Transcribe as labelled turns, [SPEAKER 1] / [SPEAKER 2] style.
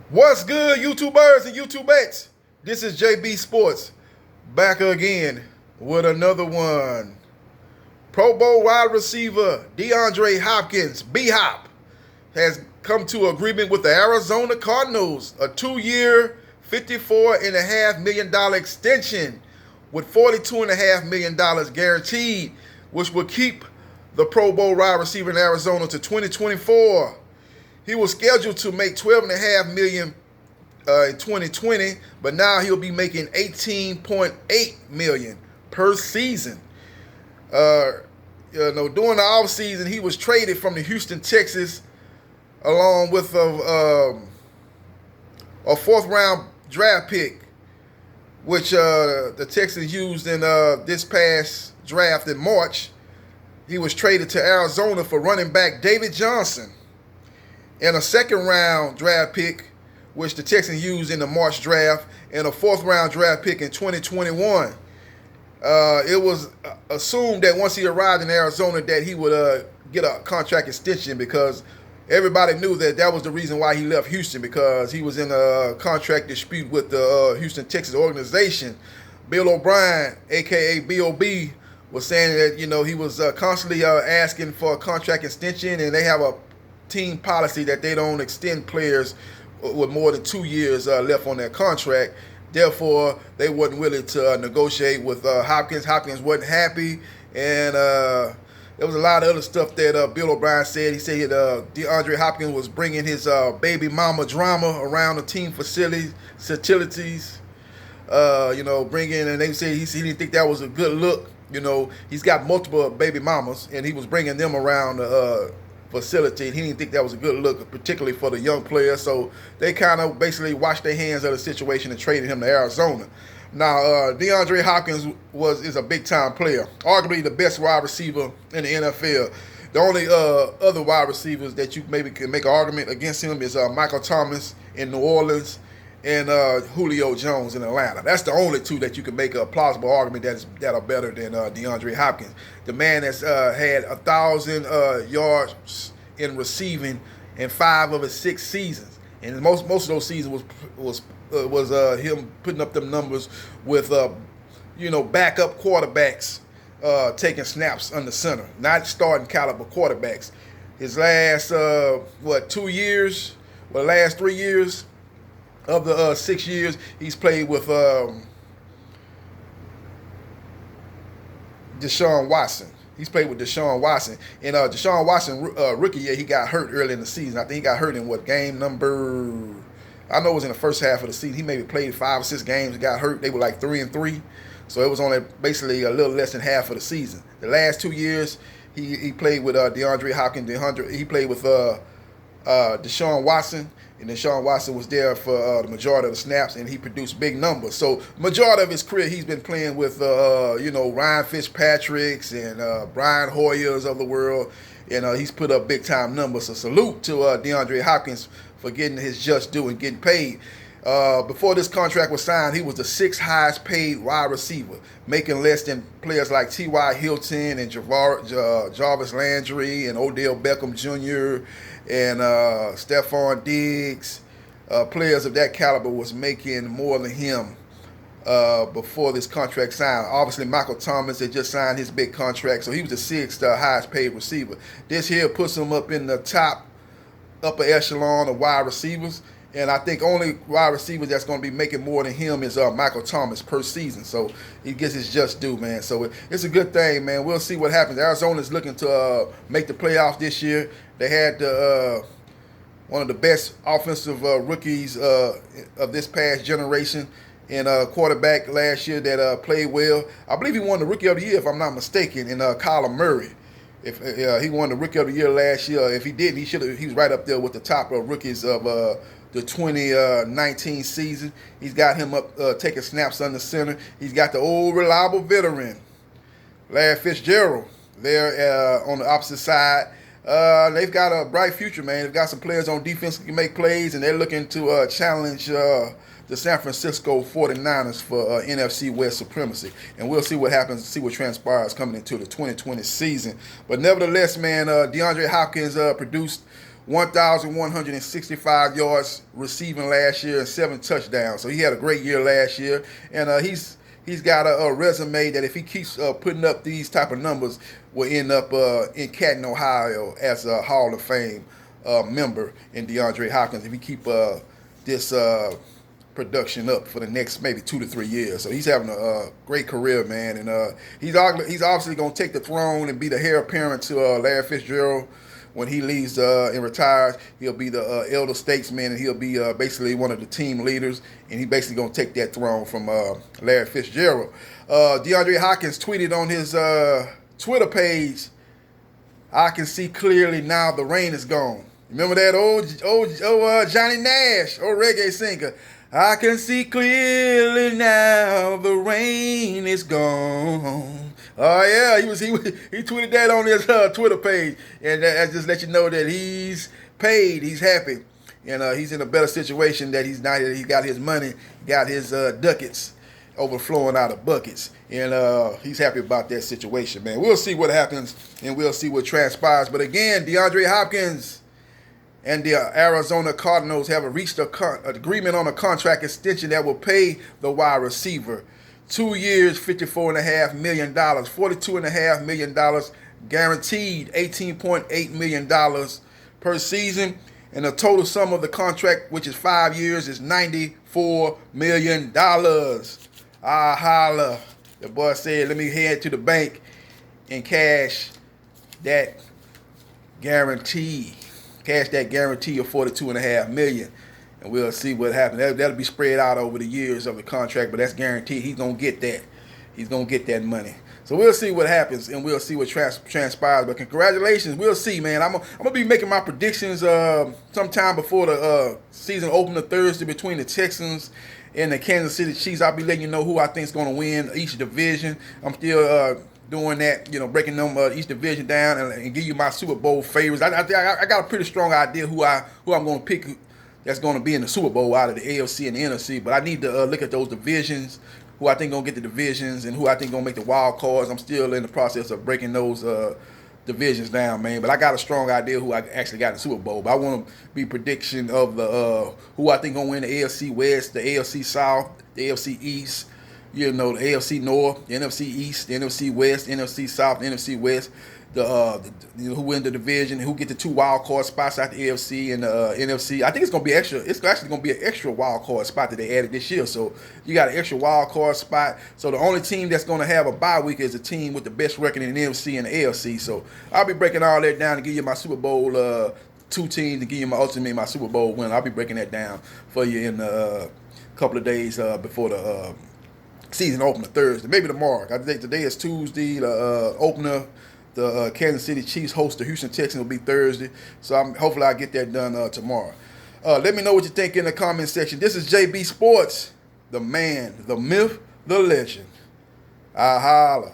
[SPEAKER 1] What's good, YouTubers and YouTubettes? This is JB Sports back again with another one. Pro Bowl wide receiver DeAndre Hopkins, B-Hop, has come to agreement with the Arizona Cardinals, a 2-year, $54.5 million extension with $42.5 million guaranteed, which will keep the Pro Bowl wide receiver in Arizona to 2024. He was scheduled to make $12.5 million in 2020, but now he'll be making $18.8 million per season. During the offseason, he was traded from the Houston Texans along with a fourth-round draft pick, which the Texans used in this past draft in March. He was traded to Arizona for running back David Johnson, and a second-round draft pick, which the Texans used in the March draft, and a fourth-round draft pick in 2021. It was assumed that once he arrived in Arizona that he would get a contract extension, because everybody knew that was the reason why he left Houston, because he was in a contract dispute with the Houston Texans organization. Bill O'Brien, a.k.a. B.O.B., was saying that, he was constantly asking for a contract extension, and they have a team policy that they don't extend players with more than 2 years left on their contract. Therefore, they wasn't willing to negotiate with Hopkins. Hopkins wasn't happy, and there was a lot of other stuff that Bill O'Brien said. He said DeAndre Hopkins was bringing his baby mama drama around the team facilities. Bringing, and they said he didn't think that was a good look. He's got multiple baby mamas, and he was bringing them around the facility, and he didn't think that was a good look, particularly for the young player. So they kind of basically washed their hands of the situation and traded him to Arizona. Now, DeAndre Hopkins is a big-time player, arguably the best wide receiver in the NFL. The only other wide receivers that you maybe can make an argument against him is Michael Thomas in New Orleans and Julio Jones in Atlanta. That's the only two that you can make a plausible argument that are better than DeAndre Hopkins. The man that's had 1,000 yards in receiving in 5 of his 6 seasons, and most of those seasons was him putting up them numbers with backup quarterbacks taking snaps under center, not starting caliber quarterbacks. His last 2 years, last 3 years. Of the 6 years, he's played with Deshaun Watson. He's played with Deshaun Watson. And Deshaun Watson, rookie year, he got hurt early in the season. I think he got hurt in game number... I know it was in the first half of the season. He maybe played 5 or 6 games, got hurt. They were like 3-3. So it was only basically a little less than half of the season. The last 2 years, he played with DeAndre Hopkins. He played with Deshaun Watson. And Deshaun Watson was there for the majority of the snaps, and he produced big numbers. So majority of his career, he's been playing with, Ryan Fitzpatrick's and Brian Hoyers of the world, and he's put up big-time numbers. So salute to DeAndre Hopkins for getting his just due and getting paid. Before this contract was signed, he was the 6th highest paid wide receiver, making less than players like T.Y. Hilton and Jarvis Landry and Odell Beckham Jr. and Stephon Diggs. Players of that caliber was making more than him before this contract signed. Obviously, Michael Thomas had just signed his big contract, so he was the 6th highest paid receiver. This here puts him up in the upper echelon of wide receivers. And I think only wide receiver that's going to be making more than him is Michael Thomas per season. So he gets his just due, man. So it's a good thing, man. We'll see what happens. Arizona's looking to make the playoffs this year. They had one of the best offensive rookies of this past generation in quarterback last year that played well. I believe he won the Rookie of the Year, if I'm not mistaken, in Kyler Murray. If he won the Rookie of the Year last year, if he didn't, he was right up there with the top rookies of the 2019 season. He's got him up taking snaps under center. He's got the old reliable veteran, Larry Fitzgerald, there on the opposite side. They've got a bright future, man. They've got some players on defense who can make plays, and they're looking to challenge the San Francisco 49ers for NFC West supremacy. And we'll see what happens, see what transpires coming into the 2020 season. But nevertheless, man, DeAndre Hopkins produced 1,165 yards receiving last year and 7 touchdowns. So he had a great year last year, and he's got a resume that if he keeps putting up these type of numbers, will end up in Canton, Ohio, as a Hall of Fame member in DeAndre Hopkins. If he keep this production up for the next maybe 2 to 3 years. So he's having a great career, man, and he's obviously going to take the throne and be the heir apparent to Larry Fitzgerald. When he leaves and retires, he'll be the elder statesman, and he'll be basically one of the team leaders, and he basically going to take that throne from Larry Fitzgerald. DeAndre Hopkins tweeted on his Twitter page, "I can see clearly now the rain is gone." Remember that old Johnny Nash, old reggae singer? I can see clearly now the rain is gone. Oh yeah, he tweeted that on his Twitter page, and that just let you know that he's paid, he's happy, and he's in a better situation that he's not. He got his money, got his ducats overflowing out of buckets, and he's happy about that situation, man. We'll see what happens, and we'll see what transpires. But again, DeAndre Hopkins and the Arizona Cardinals have reached an agreement on a contract extension that will pay the wide receiver 2 years, $54.5 million, $42.5 million guaranteed, $18.8 million per season. And the total sum of the contract, which is 5 years, is $94 million. Ah, holla. The boy said, let me head to the bank and cash that guarantee. Cash that guarantee of $42.5 million. And we'll see what happens. That'll be spread out over the years of the contract, but that's guaranteed. He's going to get that. He's going to get that money. So we'll see what happens, and we'll see what transpires. But congratulations. We'll see, man. I'm going to be making my predictions sometime before the season opener Thursday between the Texans and the Kansas City Chiefs. I'll be letting you know who I think is going to win each division. I'm still doing that, breaking them each division down and give you my Super Bowl favorites. I got a pretty strong idea who I'm going to pick that's going to be in the Super Bowl out of the AFC and the NFC. But I need to look at those divisions, who I think going to get the divisions, and who I think going to make the wild cards. I'm still in the process of breaking those divisions down, man. But I got a strong idea who I actually got in the Super Bowl. But I want to be prediction of the who I think going to win the AFC West, the AFC South, the AFC East, the AFC North, the NFC East, the NFC West, NFC South, the NFC West, who win the division, who get the 2 wild card spots out the AFC and the NFC. I think it's going to be extra. It's actually going to be an extra wild card spot that they added this year. So you got an extra wild card spot. So the only team that's going to have a bye week is a team with the best record in the NFC and the AFC. So I'll be breaking all that down to give you my Super Bowl 2 teams to give you my Super Bowl win. I'll be breaking that down for you in a couple of days before the season opener Thursday, maybe tomorrow. I think today is Tuesday. The opener, the Kansas City Chiefs host the Houston Texans, will be Thursday. So hopefully I'll get that done tomorrow. Let me know what you think in the comment section. This is JB Sports, the man, the myth, the legend. I holla.